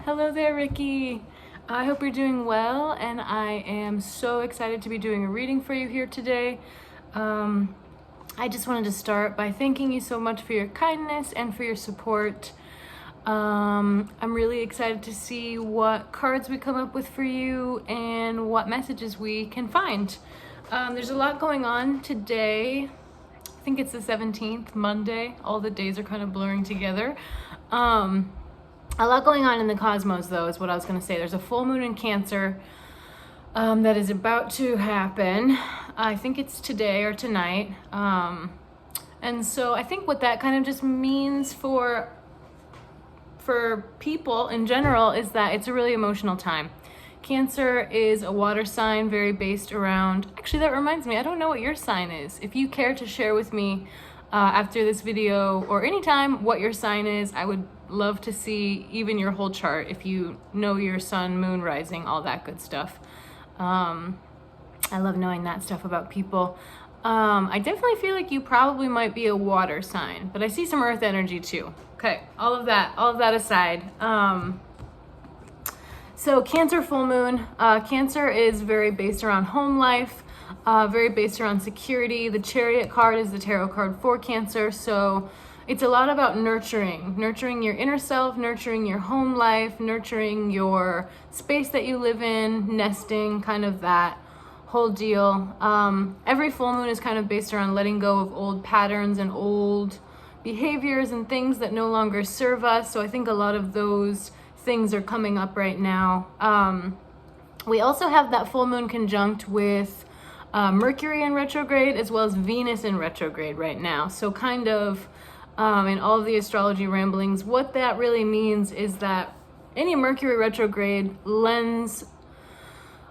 Hello there, Ricky. I hope you're doing well, and I am so excited to be doing a reading for you here today. I just wanted to start by thanking you so much for your kindness and for your support. I'm really excited to see what cards we come up with for you and what messages we can find. There's a lot going on today. I think it's the 17th, Monday. All the days are kind of blurring together. A lot going on in the cosmos, though, is what I was going to say. There's a full moon in Cancer that is about to happen. I think it's today or tonight. And so I think what that kind of just means for people in general is that it's a really emotional time. Cancer is a water sign, very based around... Actually, that reminds me, I don't know what your sign is. If you care to share with me after this video or anytime what your sign is, I would love to see even your whole chart, if you know your sun, moon, rising, all that good stuff. I love knowing that stuff about people. I definitely feel like you probably might be a water sign, but I see some earth energy too. Okay, all of that aside. So Cancer full moon. Cancer is very based around home life, very based around security. The Chariot card is the tarot card for Cancer, so it's a lot about nurturing your inner self, nurturing your home life, nurturing your space that you live in, nesting, kind of that whole deal. Every full moon is kind of based around letting go of old patterns and old behaviors and things that no longer serve us. So I think a lot of those things are coming up right now. We also have that full moon conjunct with Mercury in retrograde as well as Venus in retrograde right now. So kind of in all of the astrology ramblings, what that really means is that any Mercury retrograde lends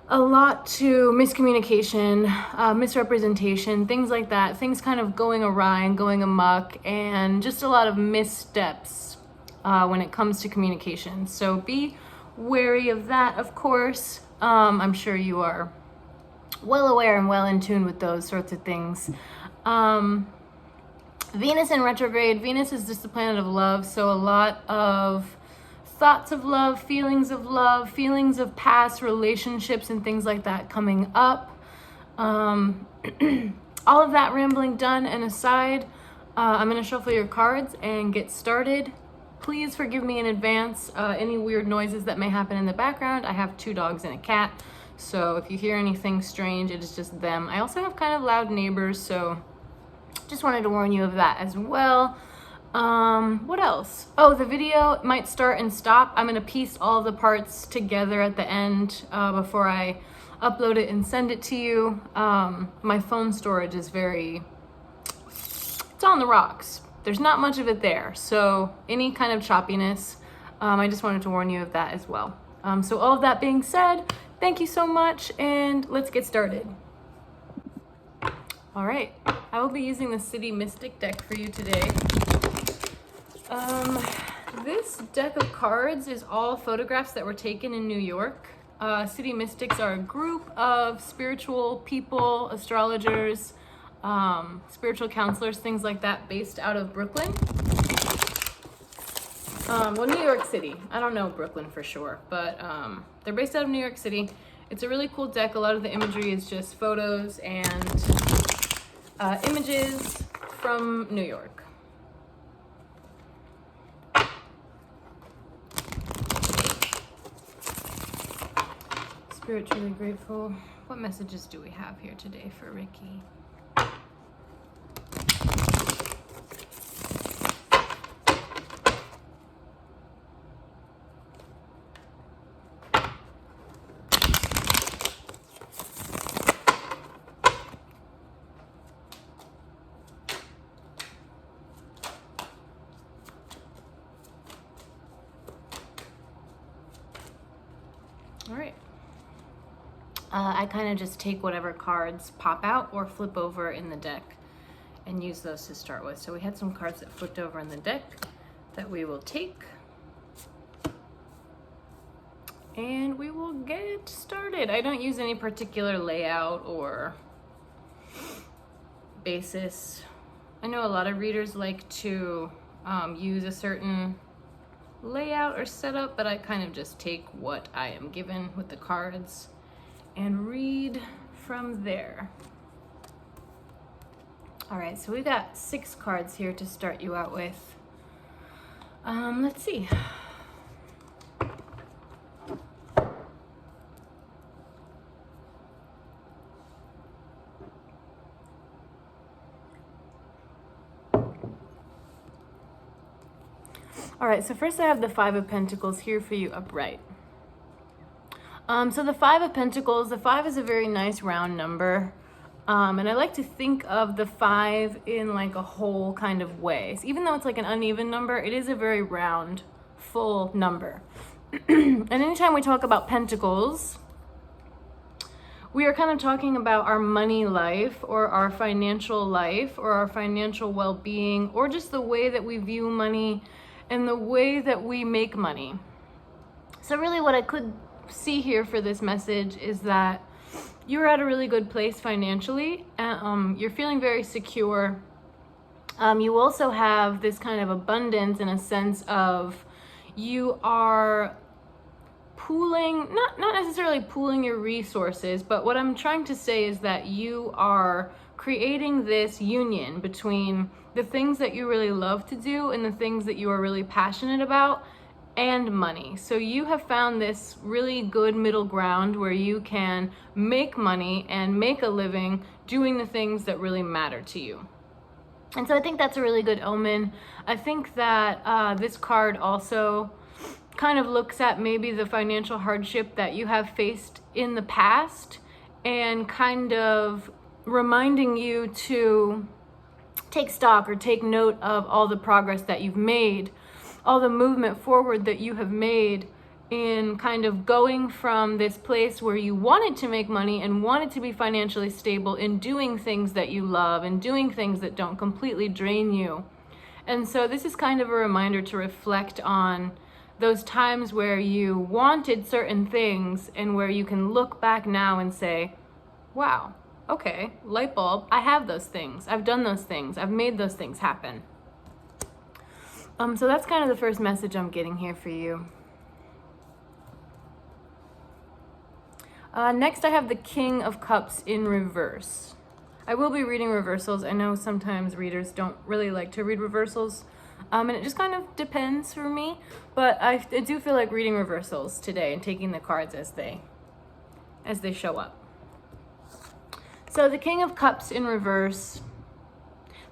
a lot to miscommunication, misrepresentation, things like that, things kind of going awry and going amok, and just a lot of missteps when it comes to communication. So be wary of that, of course. I'm sure you are well aware and well in tune with those sorts of things. Venus in retrograde. Venus is just the planet of love, so a lot of thoughts of love, feelings of past relationships and things like that coming up. All of that rambling done and aside, I'm going to shuffle your cards and get started. Please forgive me in advance any weird noises that may happen in the background. I have 2 dogs and a cat, so if you hear anything strange, it is just them. I also have kind of loud neighbors, so just wanted to warn you of that as well. What else? Oh, the video might start and stop. I'm gonna piece all the parts together at the end before I upload it and send it to you. My phone storage is it's on the rocks. There's not much of it there, so any kind of choppiness, I just wanted to warn you of that as well. So all of that being said, thank you so much, and let's get started. All right, I will be using the City Mystic deck for you today. This deck of cards is all photographs that were taken in New York. City Mystics are a group of spiritual people, astrologers, spiritual counselors, things like that, based out of Brooklyn. Well, New York City. I don't know Brooklyn for sure, but they're based out of New York City. It's a really cool deck. A lot of the imagery is just photos and images from New York. Spiritually grateful. What messages do we have here today for Ricky? All right. I kind of just take whatever cards pop out or flip over in the deck and use those to start with. So we had some cards that flipped over in the deck that we will take. And we will get started. I don't use any particular layout or basis. I know a lot of readers like to use a certain layout or setup, but I kind of just take what I am given with the cards and read from there. All right, so we've got 6 cards here to start you out with. Let's see. All right, so first I have the 5 of Pentacles here for you upright. So the 5 of Pentacles, the 5 is a very nice round number. And I like to think of the 5 in like a whole kind of way. So even though it's like an uneven number, it is a very round, full number. And anytime we talk about pentacles, we are kind of talking about our money life or our financial life or our financial well-being, or just the way that we view money and the way that we make money. So really what I could see here for this message is that you're at a really good place financially. You're feeling very secure. You also have this kind of abundance in a sense of you are pooling, not necessarily pooling your resources, but what I'm trying to say is that you are creating this union between the things that you really love to do and the things that you are really passionate about and money. So you have found this really good middle ground where you can make money and make a living doing the things that really matter to you. And so I think that's a really good omen. I think that this card also kind of looks at maybe the financial hardship that you have faced in the past and kind of reminding you to take stock or take note of all the progress that you've made, all the movement forward that you have made in kind of going from this place where you wanted to make money and wanted to be financially stable in doing things that you love and doing things that don't completely drain you. And so this is kind of a reminder to reflect on those times where you wanted certain things and where you can look back now and say, wow, okay, light bulb, I have those things. I've done those things. I've made those things happen. So that's kind of the first message I'm getting here for you. Next, I have the King of Cups in reverse. I will be reading reversals. I know sometimes readers don't really like to read reversals, and it just kind of depends for me, but I do feel like reading reversals today and taking the cards as they show up. So the King of Cups in reverse.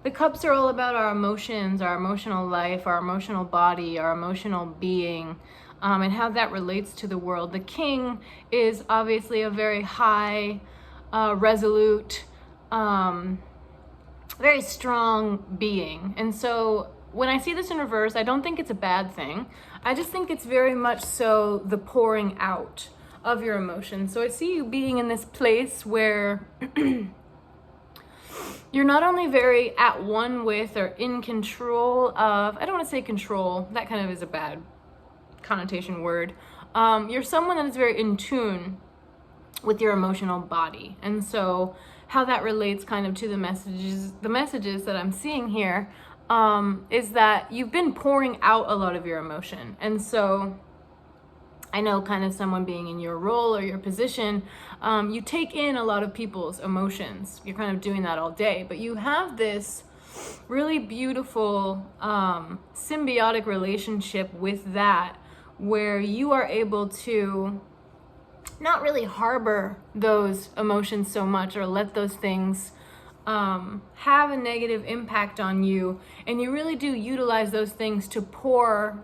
The cups are all about our emotions, our emotional life, our emotional body, our emotional being, and how that relates to the world. The king is obviously a very high, resolute, very strong being. And so when I see this in reverse, I don't think it's a bad thing. I just think it's very much so the pouring out of your emotions. So I see you being in this place where you're not only very at one with or in control of, I don't want to say control, that kind of is a bad connotation word. You're someone that is very in tune with your emotional body. And so how that relates kind of to the messages that I'm seeing here is that you've been pouring out a lot of your emotion. And so I know kind of someone being in your role or your position, you take in a lot of people's emotions. You're kind of doing that all day, but you have this really beautiful symbiotic relationship with that, where you are able to not really harbor those emotions so much or let those things have a negative impact on you. And you really do utilize those things to pour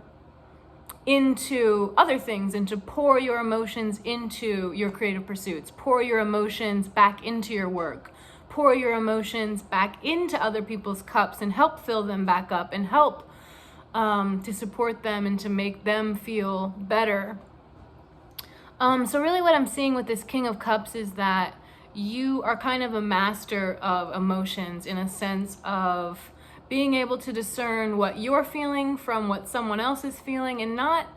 into other things and to pour your emotions into your creative pursuits, pour your emotions back into your work, pour your emotions back into other people's cups and help fill them back up and help to support them and to make them feel better. So really what I'm seeing with this King of Cups is that you are kind of a master of emotions in a sense of being able to discern what you're feeling from what someone else is feeling, and not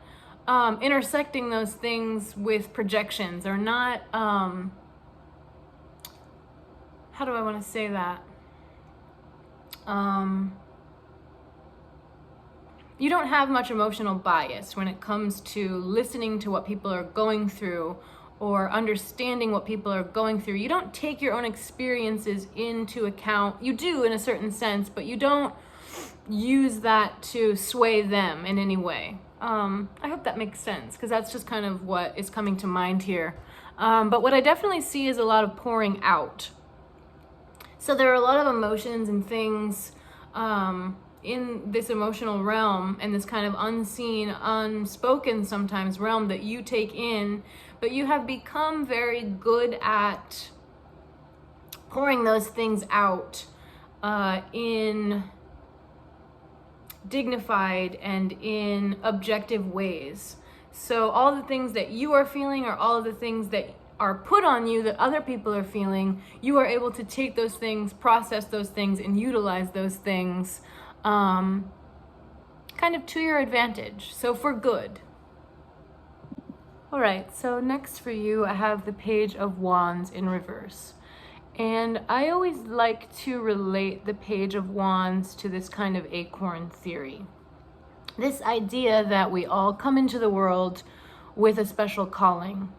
intersecting those things with projections, or not, how do I want to say that? you don't have much emotional bias when it comes to listening to what people are going through or understanding what people are going through. You don't take your own experiences into account. You do in a certain sense, but you don't use that to sway them in any way. I hope that makes sense, because that's just kind of what is coming to mind here. But what I definitely see is a lot of pouring out. So there are a lot of emotions and things in this emotional realm and this kind of unseen, unspoken sometimes realm that you take in, but you have become very good at pouring those things out in dignified and in objective ways. So all the things that you are feeling, or all of the things that are put on you that other people are feeling, you are able to take those things, process those things, and utilize those things kind of to your advantage, so for good. All right, so next for you, I have the Page of Wands in reverse. And I always like to relate the Page of Wands to this kind of acorn theory. This idea that we all come into the world with a special calling.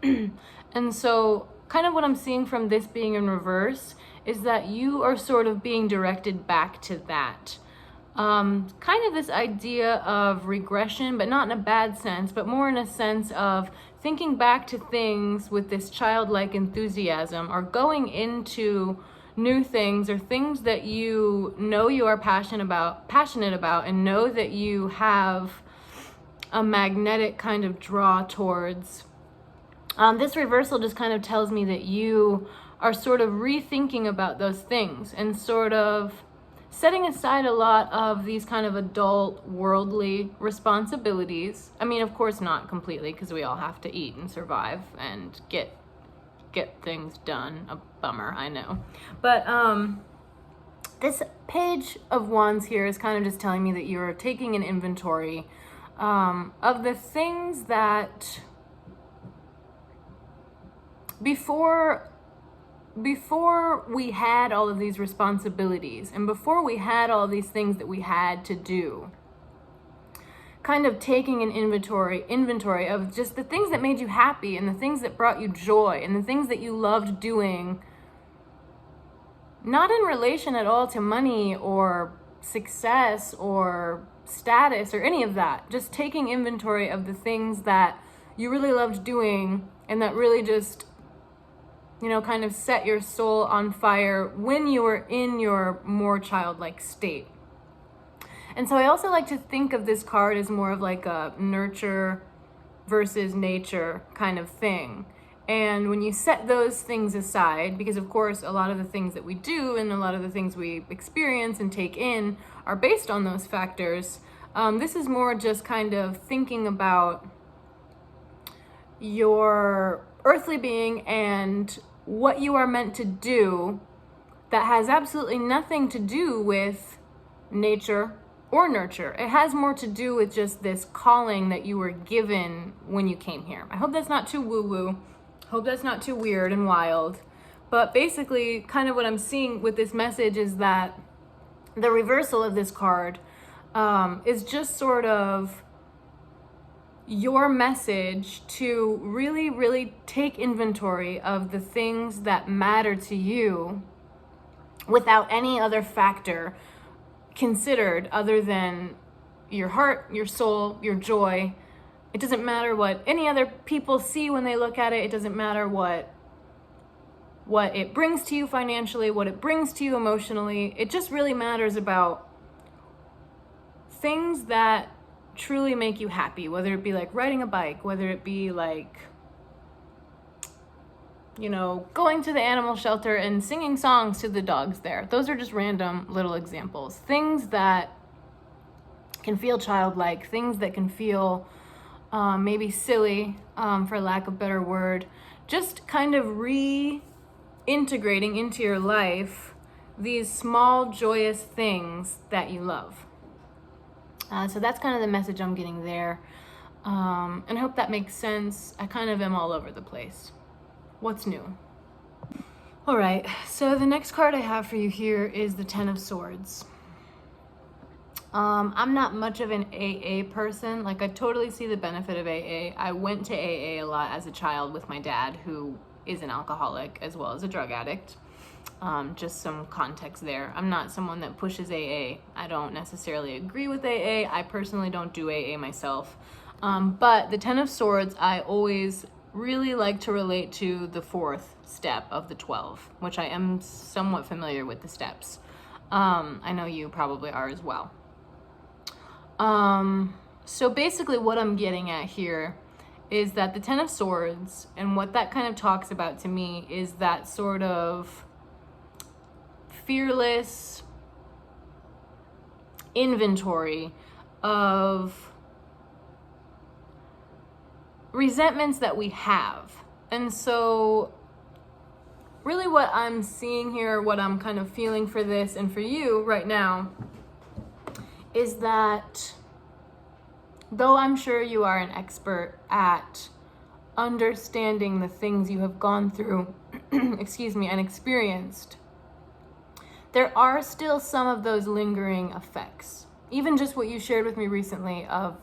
And so kind of what I'm seeing from this being in reverse is that you are sort of being directed back to that. Kind of this idea of regression, but not in a bad sense, but more in a sense of thinking back to things with this childlike enthusiasm, or going into new things, or things that you know you are passionate about and know that you have a magnetic kind of draw towards. This reversal just kind of tells me that you are sort of rethinking about those things and sort of setting aside a lot of these kind of adult worldly responsibilities. I mean, of course not completely, because we all have to eat and survive and get things done. A bummer, I know. But this Page of Wands here is kind of just telling me that you're taking an inventory of the things that before we had all of these responsibilities, and before we had all of these things that we had to do, kind of taking an inventory of just the things that made you happy, and the things that brought you joy, and the things that you loved doing, not in relation at all to money or success or status or any of that. Just taking inventory of the things that you really loved doing and that really just, kind of set your soul on fire when you were in your more childlike state. And so I also like to think of this card as more of like a nurture versus nature kind of thing. And when you set those things aside, because of course a lot of the things that we do and a lot of the things we experience and take in are based on those factors, this is more just kind of thinking about your earthly being and what you are meant to do that has absolutely nothing to do with nature or nurture. It has more to do with just this calling that you were given when you came here. I hope that's not too woo-woo. Hope that's not too weird and wild. But basically, kind of what I'm seeing with this message is that the reversal of this card is just sort of your message to really, really take inventory of the things that matter to you without any other factor considered other than your heart, your soul, your joy. It doesn't matter what any other people see when they look at it. It doesn't matter what it brings to you financially, what it brings to you emotionally. It just really matters about things that truly make you happy, whether it be like riding a bike, whether it be like, going to the animal shelter and singing songs to the dogs there. Those are just random little examples. Things that can feel childlike, things that can feel maybe silly, for lack of a better word. Just kind of reintegrating into your life these small, joyous things that you love. So that's kind of the message I'm getting there. And I hope that makes sense. I kind of am all over the place. What's new? All right, so the next card I have for you here is the Ten of Swords. I'm not much of an AA person. Like, I totally see the benefit of AA. I went to AA a lot as a child with my dad, who is an alcoholic as well as a drug addict. Just some context there. I'm not someone that pushes AA. I don't necessarily agree with AA. I personally don't do AA myself. But the Ten of Swords, I always really like to relate to the fourth step of the 12, which I am somewhat familiar with the steps. I know you probably are as well. So basically what I'm getting at here is that the Ten of Swords, and what that kind of talks about to me, is that sort of fearless inventory of resentments that we have. And so really what I'm seeing here, what I'm kind of feeling for this and for you right now, is that though I'm sure you are an expert at understanding the things you have gone through, excuse me, and experienced, there are still some of those lingering effects. Even just what you shared with me recently of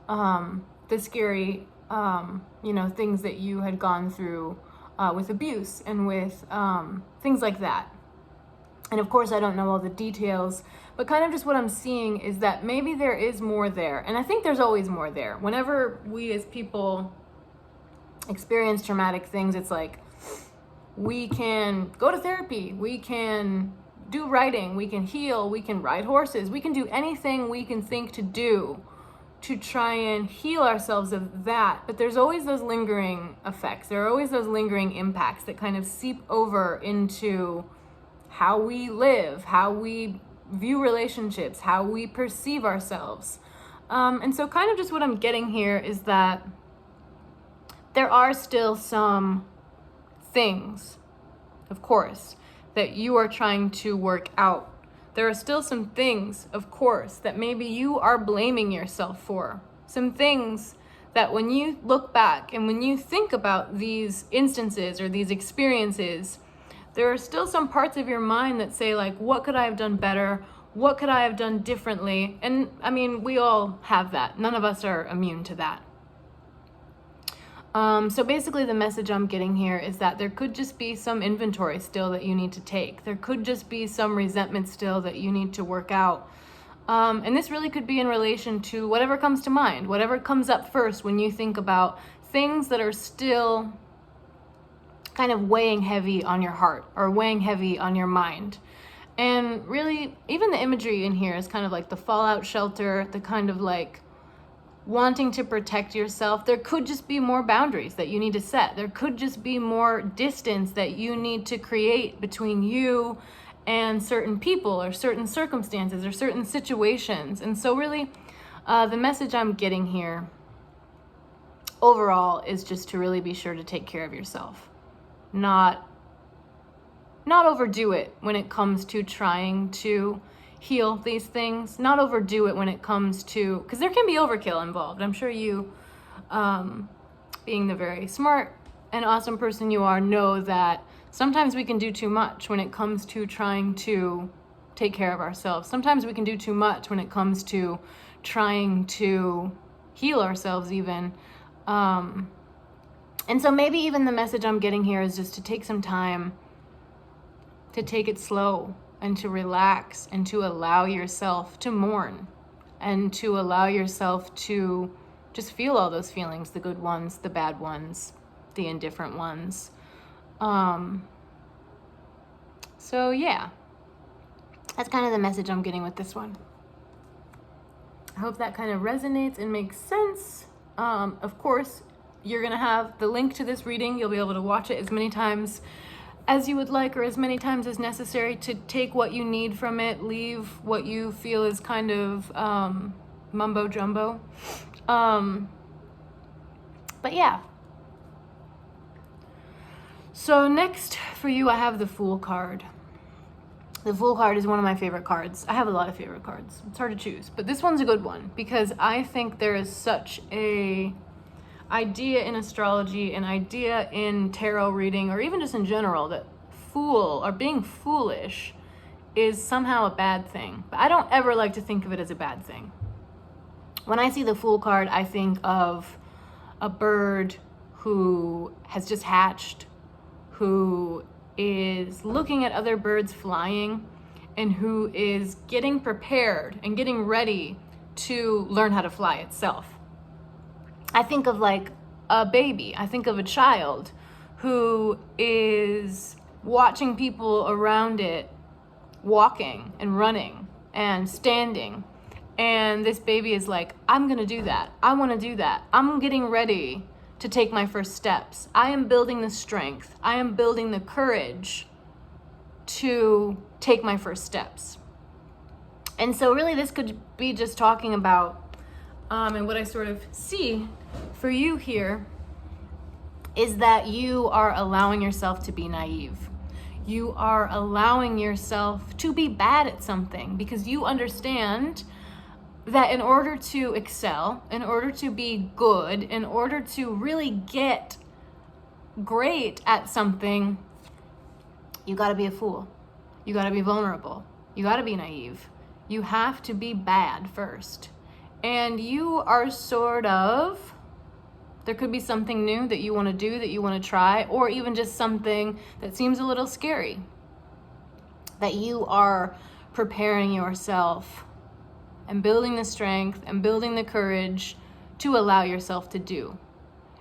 the scary, things that you had gone through with abuse and with things like that. And of course, I don't know all the details, but kind of just what I'm seeing is that maybe there is more there. And I think there's always more there. Whenever we as people experience traumatic things, it's like we can go to therapy, we can do writing, we can heal, we can ride horses, we can do anything we can think to do to try and heal ourselves of that. But there's always those lingering effects. There are always those lingering impacts that kind of seep over into how we live, how we view relationships, how we perceive ourselves. And so kind of just what I'm getting here is that there are still some things, of course, that you are trying to work out. There are still some things, of course, that maybe you are blaming yourself for. Some things that when you look back and when you think about these instances or these experiences, there are still some parts of your mind that say, like, what could I have done better? What could I have done differently? And I mean, we all have that. None of us are immune to that. So basically the message I'm getting here is that there could just be some inventory still that you need to take. There could just be some resentment still that you need to work out. And this really could be in relation to whatever comes to mind, whatever comes up first when you think about things that are still kind of weighing heavy on your heart or weighing heavy on your mind. And really, even the imagery in here is kind of like the fallout shelter, the kind of like wanting to protect yourself. There could just be more boundaries that you need to set. There could just be more distance that you need to create between you and certain people or certain circumstances or certain situations. And so really, the message I'm getting here overall is just to really be sure to take care of yourself. Not overdo it when it comes to trying to heal these things. Not overdo it when it comes to, because there can be overkill involved. I'm sure you, being the very smart and awesome person you are, know that sometimes we can do too much when it comes to trying to take care of ourselves. Sometimes we can do too much when it comes to trying to heal ourselves even. And so maybe even the message I'm getting here is just to take some time to take it slow and to relax and to allow yourself to mourn and to allow yourself to just feel all those feelings, the good ones, the bad ones, the indifferent ones. So yeah, that's kind of the message I'm getting with this one. I hope that kind of resonates and makes sense. Of course, you're going to have the link to this reading. You'll be able to watch it as many times as you would like or as many times as necessary to take what you need from it, leave what you feel is kind of mumbo jumbo. But yeah. So next for you, I have the Fool card. The Fool card is one of my favorite cards. I have a lot of favorite cards. It's hard to choose, but this one's a good one because I think there is such a idea in astrology, an idea in tarot reading, or even just in general, that fool or being foolish is somehow a bad thing. But I don't ever like to think of it as a bad thing. When I see the Fool card, I think of a bird who has just hatched, who is looking at other birds flying, and who is getting prepared and getting ready to learn how to fly itself. I think of like a baby. I think of a child who is watching people around it walking and running and standing. And this baby is like, I'm gonna do that. I wanna do that. I'm getting ready to take my first steps. I am building the strength. I am building the courage to take my first steps. And so really this could be just talking about, and what I sort of see for you here is that you are allowing yourself to be naive. You are allowing yourself to be bad at something because you understand that in order to excel, in order to be good, in order to really get great at something, you gotta be a fool. You gotta be vulnerable. You gotta be naive. You have to be bad first. And you are sort of, there could be something new that you want to do, that you want to try, or even just something that seems a little scary, that you are preparing yourself and building the strength and building the courage to allow yourself to do.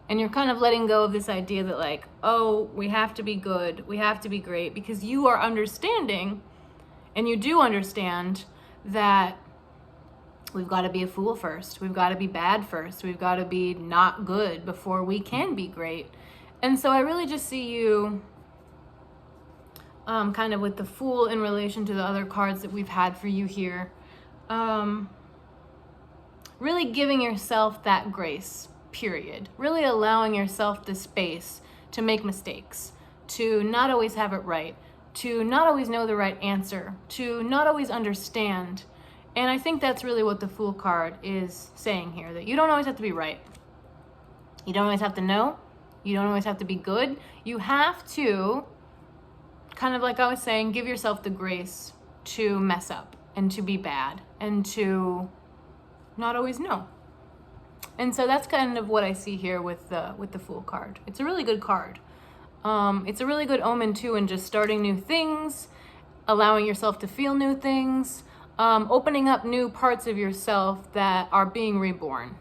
And you're kind of letting go of this idea that like, oh, we have to be good, we have to be great, because you are understanding, and you do understand, that we've got to be a fool first. We've got to be bad first. We've got to be not good before we can be great. And so I really just see you kind of with the Fool in relation to the other cards that we've had for you here. Really giving yourself that grace, period. Really allowing yourself the space to make mistakes, to not always have it right, to not always know the right answer, to not always understand. And I think that's really what the Fool card is saying here, that you don't always have to be right. You don't always have to know. You don't always have to be good. You have to, kind of like I was saying, give yourself the grace to mess up and to be bad and to not always know. And so that's kind of what I see here with the Fool card. It's a really good card. It's a really good omen too in just starting new things, allowing yourself to feel new things, opening up new parts of yourself that are being reborn.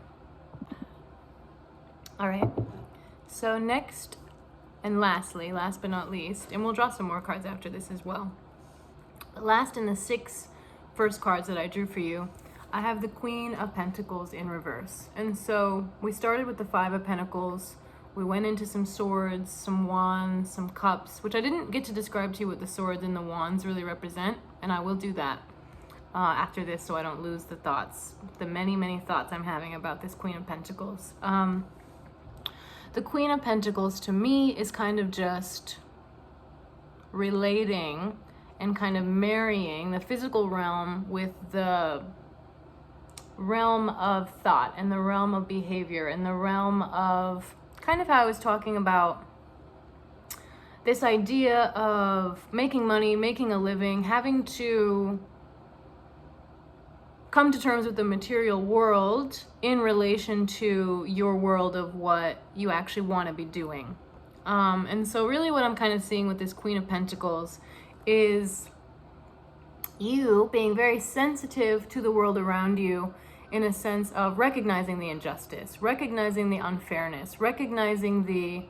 All right. So next and lastly, last but not least, and we'll draw some more cards after this as well. But last in the 6 first cards that I drew for you, I have the Queen of Pentacles in reverse. And so we started with the 5 of Pentacles. We went into some swords, some wands, some cups, which I didn't get to describe to you what the swords and the wands really represent, and I will do that after this so I don't lose the thoughts, the many, many thoughts I'm having about this Queen of Pentacles. The Queen of Pentacles to me is kind of just relating and kind of marrying the physical realm with the realm of thought and the realm of behavior and the realm of kind of how I was talking about this idea of making money, making a living, having to come to terms with the material world in relation to your world of what you actually want to be doing. And so really what I'm kind of seeing with this Queen of Pentacles is you being very sensitive to the world around you in a sense of recognizing the injustice, recognizing the unfairness, recognizing the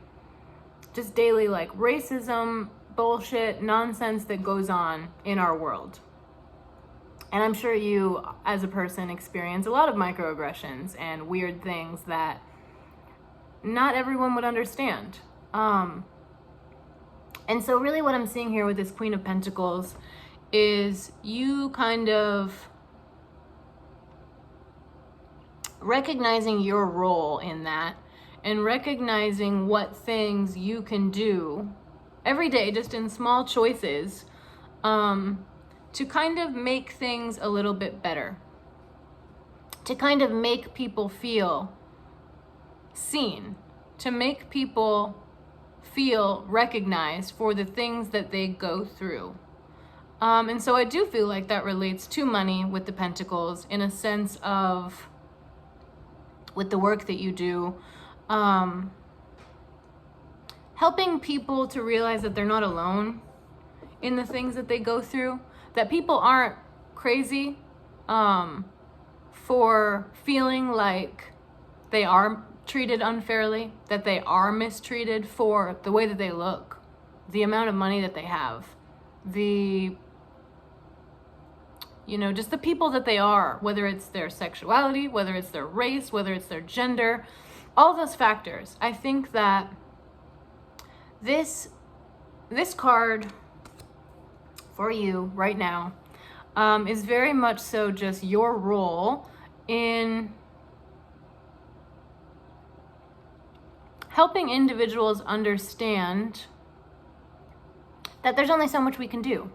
just daily like racism, bullshit, nonsense that goes on in our world. And I'm sure you as a person experience a lot of microaggressions and weird things that not everyone would understand. And so really what I'm seeing here with this Queen of Pentacles is you kind of recognizing your role in that and recognizing what things you can do every day, just in small choices, to kind of make things a little bit better, to kind of make people feel seen, to make people feel recognized for the things that they go through. And so I do feel like that relates to money with the Pentacles in a sense of with the work that you do, helping people to realize that they're not alone in the things that they go through, that people aren't crazy for feeling like they are treated unfairly, that they are mistreated for the way that they look, the amount of money that they have, the, you know, just the people that they are, whether it's their sexuality, whether it's their race, whether it's their gender, all those factors. I think that this card for you right now is very much so just your role in helping individuals understand that there's only so much we can do.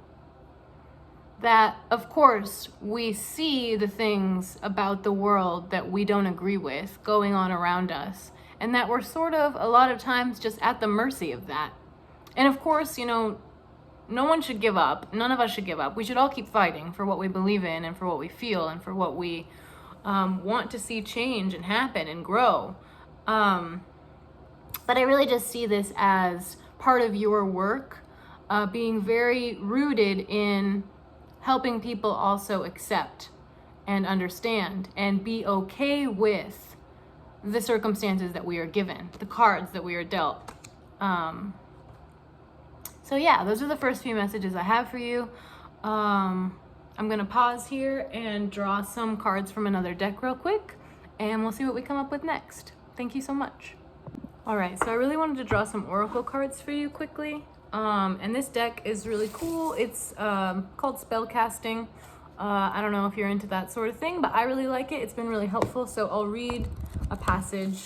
That, of course, we see the things about the world that we don't agree with going on around us, and that we're sort of, a lot of times, just at the mercy of that. And of course, you know, no one should give up. None of us should give up. We should all keep fighting for what we believe in and for what we feel and for what we want to see change and happen and grow. But I really just see this as part of your work, being very rooted in helping people also accept and understand and be okay with the circumstances that we are given, the cards that we are dealt. So yeah, those are the first few messages I have for you. I'm gonna pause here and draw some cards from another deck real quick, and we'll see what we come up with next. Thank you so much. All right, so I really wanted to draw some oracle cards for you quickly. And this deck is really cool. It's called Spellcasting. I don't know if you're into that sort of thing, but I really like it. It's been really helpful. So I'll read a passage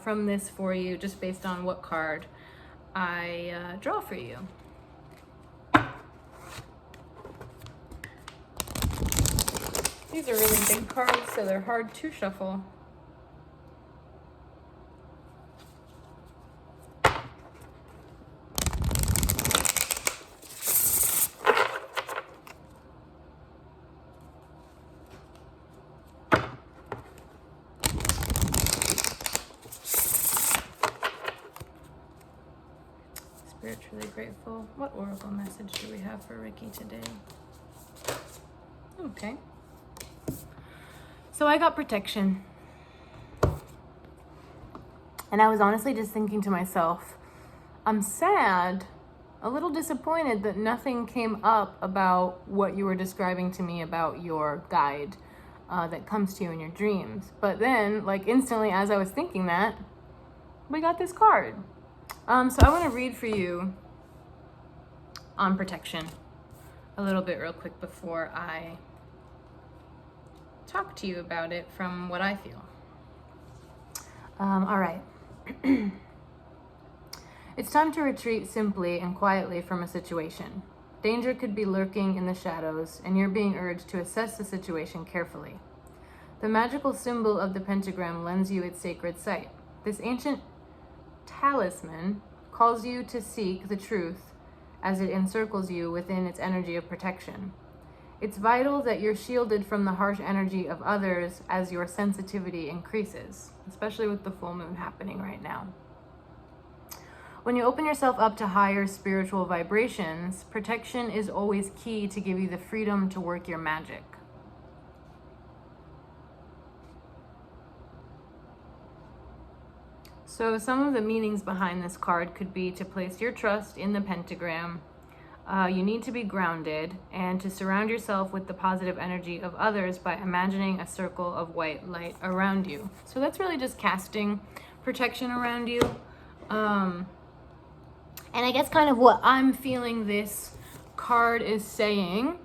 from this for you just based on what card I draw for you. These are really big cards, so they're hard to shuffle. Spiritually grateful. What oracle message do we have for Ricky today? Okay. So I got protection. And I was honestly just thinking to myself, I'm sad, a little disappointed that nothing came up about what you were describing to me about your guide that comes to you in your dreams. But then, like instantly as I was thinking that, we got this card. So I want to read for you on protection a little bit real quick before I talk to you about it from what I feel. All right. It's time to retreat simply and quietly from a situation. Danger could be lurking in the shadows, and you're being urged to assess the situation carefully. The magical symbol of the pentagram lends you its sacred sight. This ancient talisman calls you to seek the truth as it encircles you within its energy of protection. It's vital that you're shielded from the harsh energy of others as your sensitivity increases, especially with the full moon happening right now. When you open yourself up to higher spiritual vibrations, protection is always key to give you the freedom to work your magic. So some of the meanings behind this card could be to place your trust in the pentagram. You need to be grounded and to surround yourself with the positive energy of others by imagining a circle of white light around you. So that's really just casting protection around you. And I guess kind of what I'm feeling this card is saying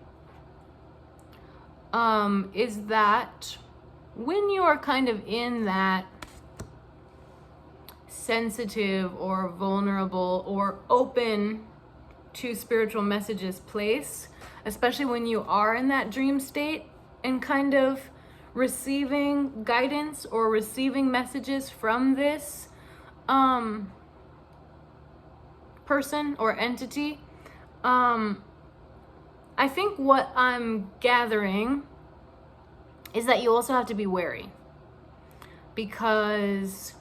is that when you are kind of in that sensitive or vulnerable or open to spiritual messages place, especially when you are in that dream state and kind of receiving guidance or receiving messages from this person or entity, I think what I'm gathering is that you also have to be wary, because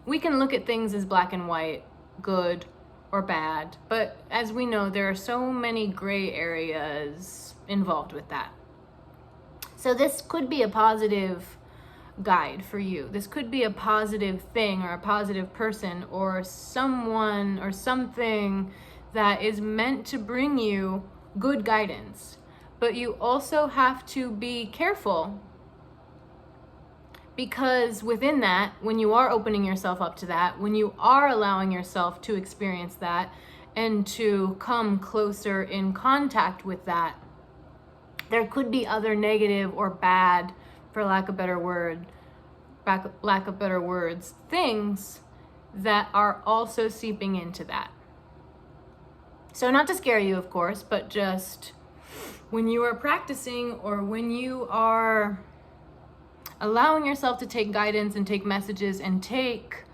we can look at things as black and white, good or bad, but as we know, there are so many gray areas involved with that. So this could be a positive guide for you. This could be a positive thing or a positive person or someone or something that is meant to bring you good guidance. But you also have to be careful, because within that, when you are opening yourself up to that, when you are allowing yourself to experience that and to come closer in contact with that, there could be other negative or bad, for lack of better words, things that are also seeping into that. So not to scare you, of course, but just when you are practicing or when you are allowing yourself to take guidance and take messages and take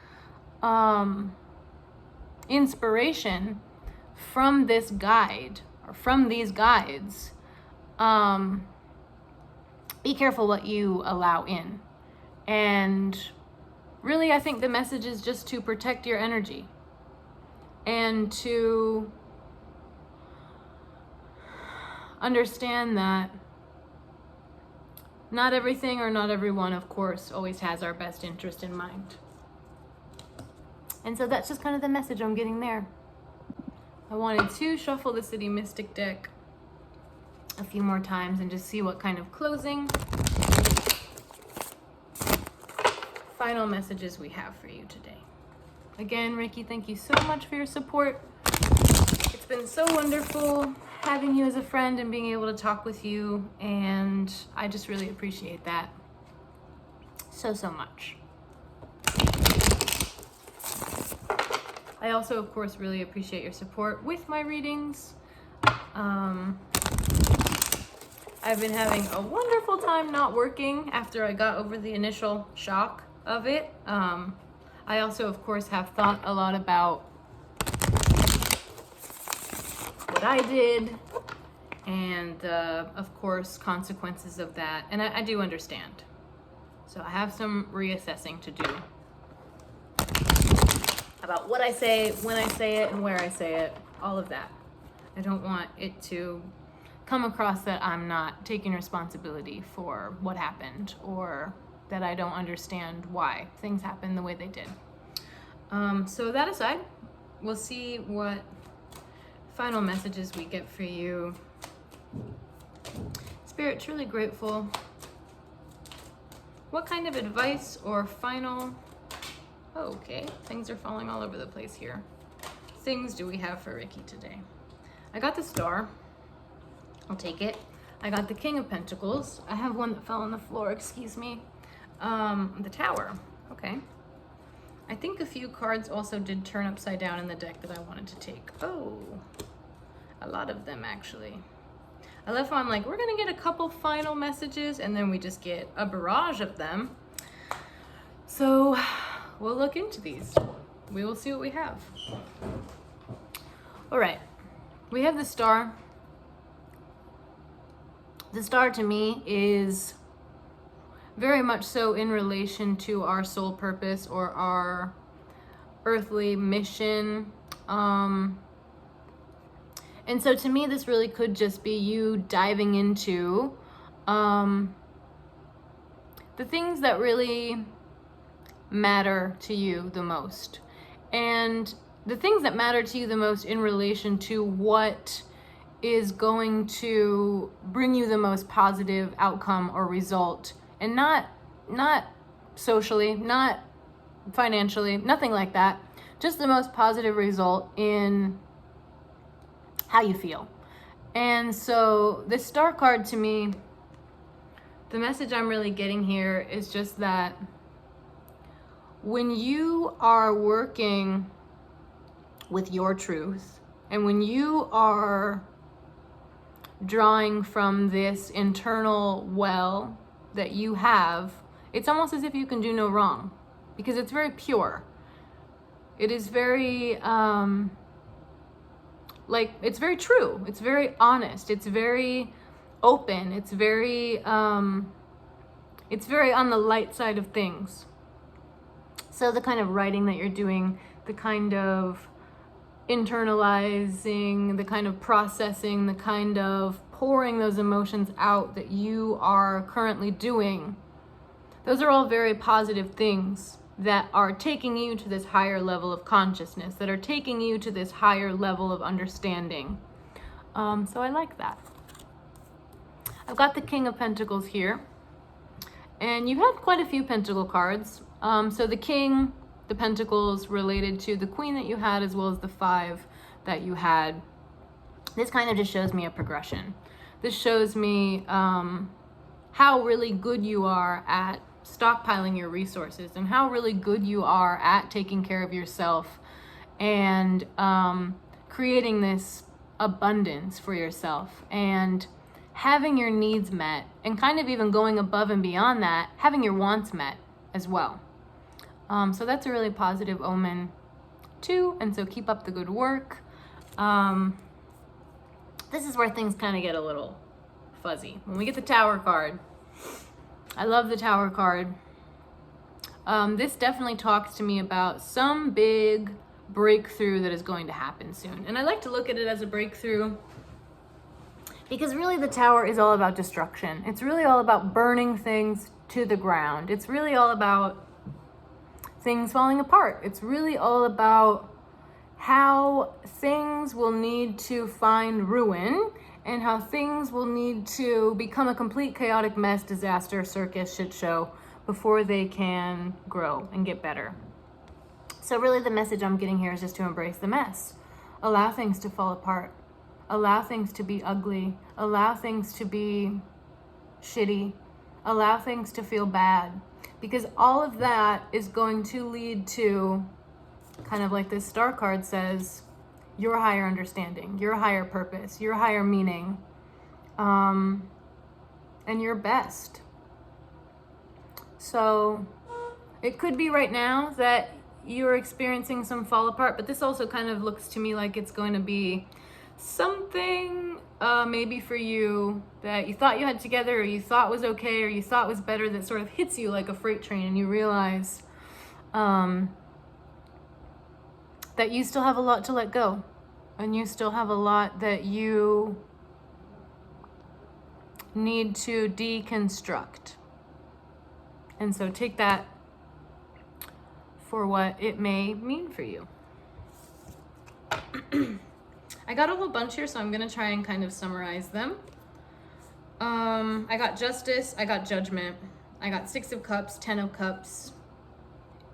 inspiration from this guide or from these guides, be careful what you allow in. And really, I think the message is just to protect your energy and to understand that not everything or not everyone, of course, always has our best interest in mind. And so that's just kind of the message I'm getting there. I wanted to shuffle the City Mystic deck a few more times and just see what kind of closing final messages we have for you today. Again, Reiki, thank you so much for your support. It's been so wonderful having you as a friend and being able to talk with you, and I just really appreciate that so much. I also, of course, really appreciate your support with my readings. I've been having a wonderful time not working after I got over the initial shock of it. I also, of course, have thought a lot about what I did and, of course, consequences of that. And I do understand. So I have some reassessing to do about what I say, when I say it, and where I say it, all of that. I don't want it to come across that I'm not taking responsibility for what happened, or that I don't understand why things happened the way they did. So that aside, we'll see what final messages we get for you. Spirit, truly grateful. What kind of advice or final... Oh, okay, things are falling all over the place here. Things do we have for Reiki today? I got the Star. I'll take it. I got the King of Pentacles. I have one that fell on the floor, excuse me. The Tower. Okay. I think a few cards also did turn upside down in the deck that I wanted to take. Oh, a lot of them actually. I left one like, we're gonna get a couple final messages, and then we just get a barrage of them. So we'll look into these. We will see what we have. All right, we have the Star. The Star to me is very much so in relation to our soul purpose or our earthly mission. And so to me, this really could just be you diving into the things that really matter to you the most. And the things that matter to you the most in relation to what is going to bring you the most positive outcome or result. And not socially, not financially, nothing like that. Just the most positive result in how you feel. And so this Star card to me, the message I'm really getting here is just that when you are working with your truth, and when you are drawing from this internal well that you have, it's almost as if you can do no wrong, because it's very pure. It is very like, it's very true. It's very honest. It's very open. It's very on the light side of things. So the kind of writing that you're doing, the kind of internalizing, the kind of processing, the kind of pouring those emotions out that you are currently doing, those are all very positive things that are taking you to this higher level of consciousness, that are taking you to this higher level of understanding. So I like that. I've got the King of Pentacles here, and you had quite a few Pentacle cards. So the King, the Pentacles related to the Queen that you had, as well as the 5 that you had. This kind of just shows me a progression. This shows me how really good you are at stockpiling your resources, and how really good you are at taking care of yourself and creating this abundance for yourself, and having your needs met, and kind of even going above and beyond that, having your wants met as well. So that's a really positive omen too, and so keep up the good work. This is where things kind of get a little fuzzy. When we get the Tower card, I love the Tower card. This definitely talks to me about some big breakthrough that is going to happen soon. And I like to look at it as a breakthrough because really the Tower is all about destruction. It's really all about burning things to the ground. It's really all about things falling apart. It's really all about how things will need to find ruin, and how things will need to become a complete chaotic mess, disaster, circus, shit show before they can grow and get better. So really the message I'm getting here is just to embrace the mess. Allow things to fall apart. Allow things to be ugly. Allow things to be shitty. Allow things to feel bad. Because all of that is going to lead to, kind of like this Star card says, your higher understanding, your higher purpose, your higher meaning, and your best. So it could be right now that you're experiencing some fall apart, but this also kind of looks to me like it's going to be something maybe for you that you thought you had together, or you thought was okay, or you thought was better, that sort of hits you like a freight train, and you realize that you still have a lot to let go, and you still have a lot that you need to deconstruct. And so take that for what it may mean for you. I got a whole bunch here, so I'm gonna try and kind of summarize them. I got Justice, I got Judgment, I got 6 of Cups, 10 of Cups,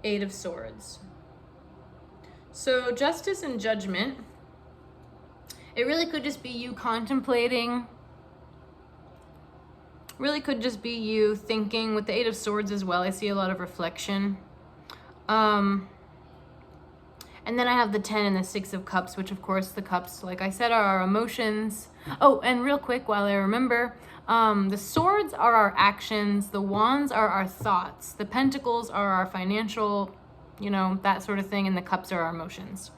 8 of Swords. So Justice and Judgment, it really could just be you contemplating, really could just be you thinking. With the 8 of Swords as well, I see a lot of reflection. And then I have the 10 and the 6 of Cups, which of course the cups, like I said, are our emotions. Oh, and real quick while I remember, the swords are our actions, the wands are our thoughts, the pentacles are our financial, that sort of thing, and the cups are our emotions.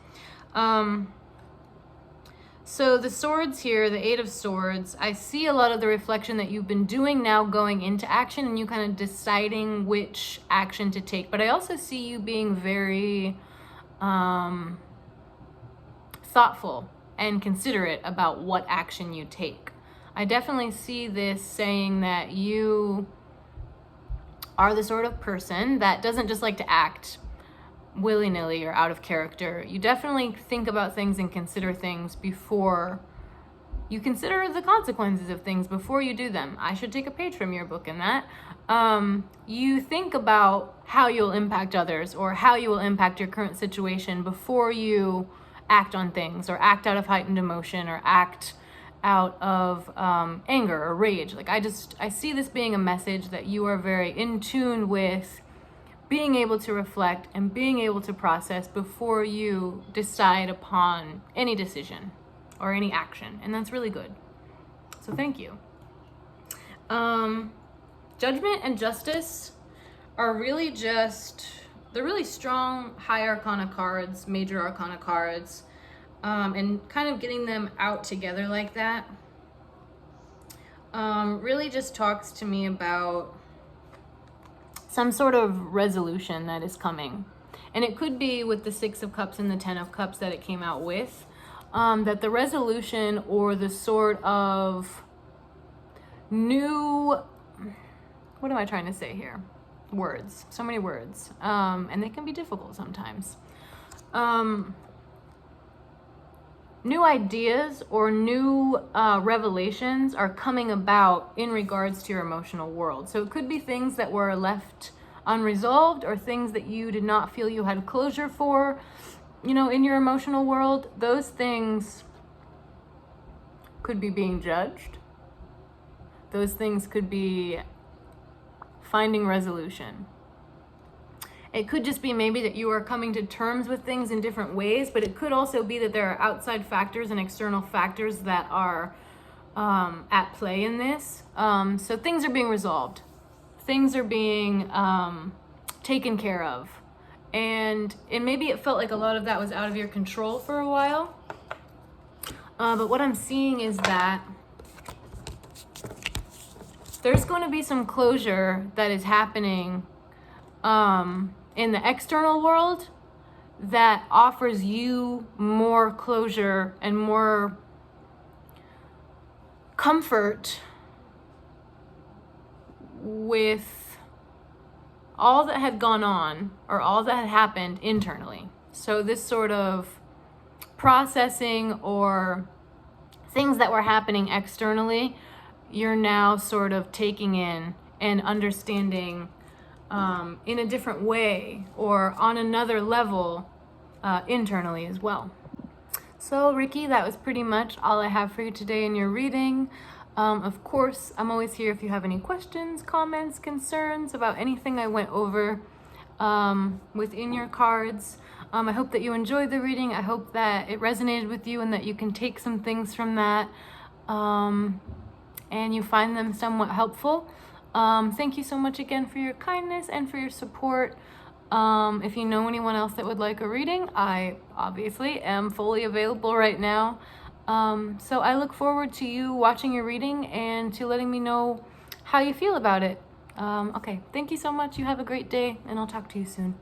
So the swords here, the 8 of Swords, I see a lot of the reflection that you've been doing now going into action, and you kind of deciding which action to take. But I also see you being very thoughtful and considerate about what action you take. I definitely see this saying that you are the sort of person that doesn't just like to act willy-nilly or out of character. You definitely think about things and consider things before you consider the consequences of things before you do them. I should take a page from your book in that. You think about how you'll impact others, or how you will impact your current situation before you act on things, or act out of heightened emotion, or act out of anger or rage. Like I see this being a message that you are very in tune with being able to reflect and being able to process before you decide upon any decision or any action. And that's really good. So thank you. Judgment and Justice are really they're really strong high arcana cards, major arcana cards. and kind of getting them out together like that really just talks to me about some sort of resolution that is coming. And it could be with the Six of Cups and the Ten of Cups that it came out with, that the resolution or the sort of new, what am I trying to say here? Words, so many words, and they can be difficult sometimes. New ideas or new revelations are coming about in regards to your emotional world. So it could be things that were left unresolved or things that you did not feel you had closure for, you know, in your emotional world. Those things could be being judged. Those things could be finding resolution. It could just be maybe that you are coming to terms with things in different ways, but it could also be that there are outside factors and external factors that are at play in this. So things are being resolved. Things are being taken care of. And maybe it felt like a lot of that was out of your control for a while. But what I'm seeing is that there's going to be some closure that is happening in the external world that offers you more closure and more comfort with all that had gone on or all that had happened internally. So this sort of processing or things that were happening externally, you're now sort of taking in and understanding in a different way or on another level internally as well. So Ricky, that was pretty much all I have for you today in your reading. Of course, I'm always here if you have any questions, comments, concerns about anything I went over within your cards. I hope that you enjoyed the reading. I hope that it resonated with you and that you can take some things from that and you find them somewhat helpful. Thank you so much again for your kindness and for your support. If you know anyone else that would like a reading, I obviously am fully available right now. So I look forward to you watching your reading and to letting me know how you feel about it. Okay, thank you so much. You have a great day, and I'll talk to you soon.